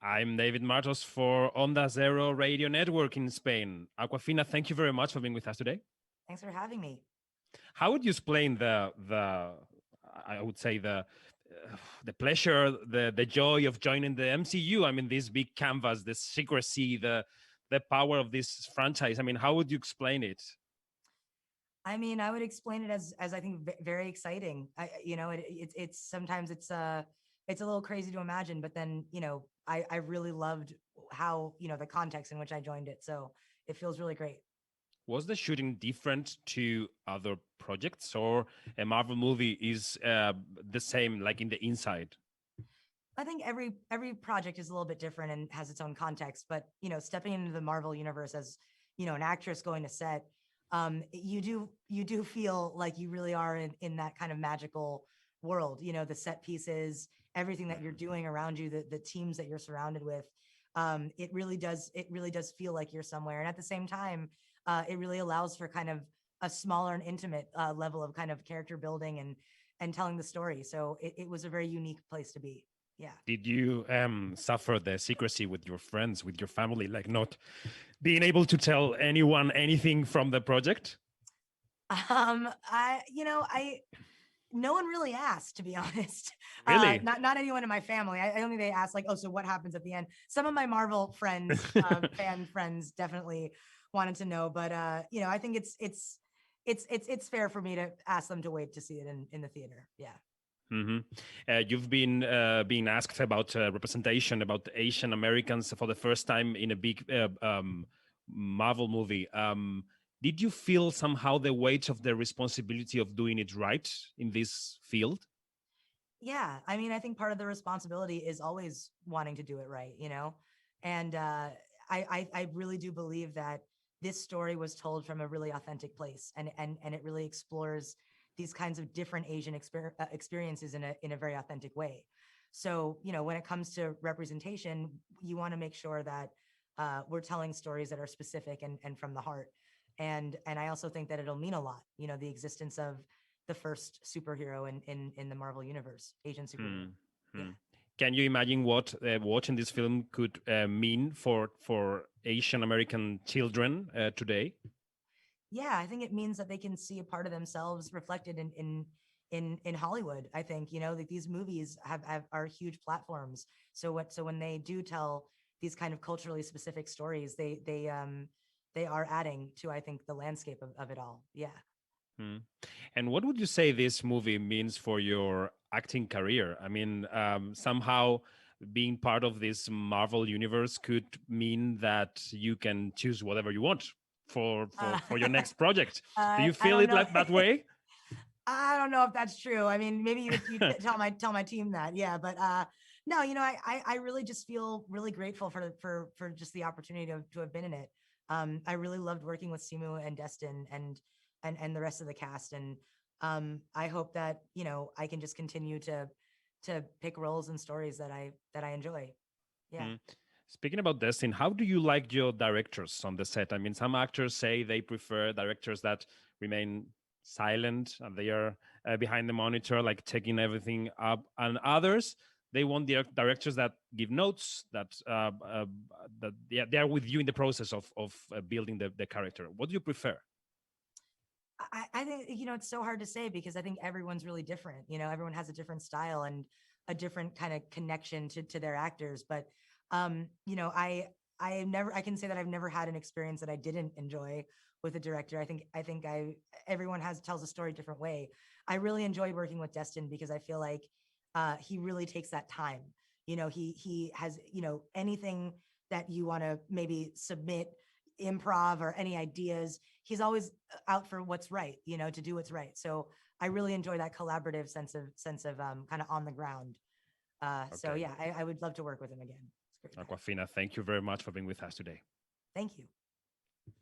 I'm David Martos for Onda Zero Radio Network in Spain. Awkwafina, thank you very much for being with us today. Thanks for having me. How would you explain the I would say the pleasure, the joy of joining the MCU? I mean, this big canvas, the secrecy, the power of this franchise. I mean, how would you explain it? I mean, I would explain it as I think very exciting. It's sometimes it's a little crazy to imagine, but then I really loved how the context in which I joined it. So it feels really great. Was the shooting different to other projects, or a Marvel movie is the same, like in the inside? I think every project is a little bit different and has its own context. But stepping into the Marvel universe as an actress going to set, you do feel like you really are in that kind of magical world. The set pieces, everything that you're doing around you, the teams that you're surrounded with. It really does feel like you're somewhere, and at the same time, it really allows for kind of a smaller and intimate level of kind of character building and telling the story. So it was a very unique place to be. Yeah. Did you suffer the secrecy with your friends, with your family, like not being able to tell anyone anything from the project? No one really asked, to be honest. Really? Not anyone in my family. I don't think they asked, like, oh, so what happens at the end? Some of my Marvel friends, fan friends, definitely wanted to know, but I think it's fair for me to ask them to wait to see it in the theater. Yeah. Mm-hmm. You've been being asked about representation about Asian Americans for the first time in a big Marvel movie. Did you feel somehow the weight of the responsibility of doing it right in this field? Yeah, I mean, I think part of the responsibility is always wanting to do it right, and I really do believe that this story was told from a really authentic place, and it really explores these kinds of different Asian experiences in a very authentic way. So, when it comes to representation, you want to make sure that we're telling stories that are specific and from the heart. And I also think that it'll mean a lot, the existence of the first superhero in the Marvel universe, Asian superhero. Hmm. Yeah. Can you imagine what watching this film could mean for Asian American children today? Yeah, I think it means that they can see a part of themselves reflected in Hollywood. I think like these movies are huge platforms. So when they do tell these kind of culturally specific stories, they are adding to, I think, the landscape of it all. Yeah. Hmm. And what would you say this movie means for your acting career? I mean, somehow being part of this Marvel universe could mean that you can choose whatever you want for your next project. Do you I feel don't it know. like that way? I don't know if that's true. I mean, maybe you tell my team that. Yeah, but no, I really just feel really grateful for just the opportunity to have been in it. I really loved working with Simu and Destin and the rest of the cast, and I hope that I can just continue to pick roles and stories that I enjoy. Yeah. Hmm. Speaking about Destin, how do you like your directors on the set? I mean, some actors say they prefer directors that remain silent and they are behind the monitor, like taking everything up, and others they want the directors that give notes, that they are with you in the process of building the character. What do you prefer? I think it's so hard to say because I think everyone's really different. Everyone has a different style and a different kind of connection to their actors. But I can say that I've never had an experience that I didn't enjoy with a director. I think everyone tells a story a different way. I really enjoyed working with Destin because I feel like he really takes that time. He has anything that you want to maybe submit, improv or any ideas, he's always out for what's right, to do what's right. So I really enjoy that collaborative sense of kind of on the ground. So Okay. yeah, I would love to work with him again. It's great. Awkwafina, thank you very much for being with us today. Thank you.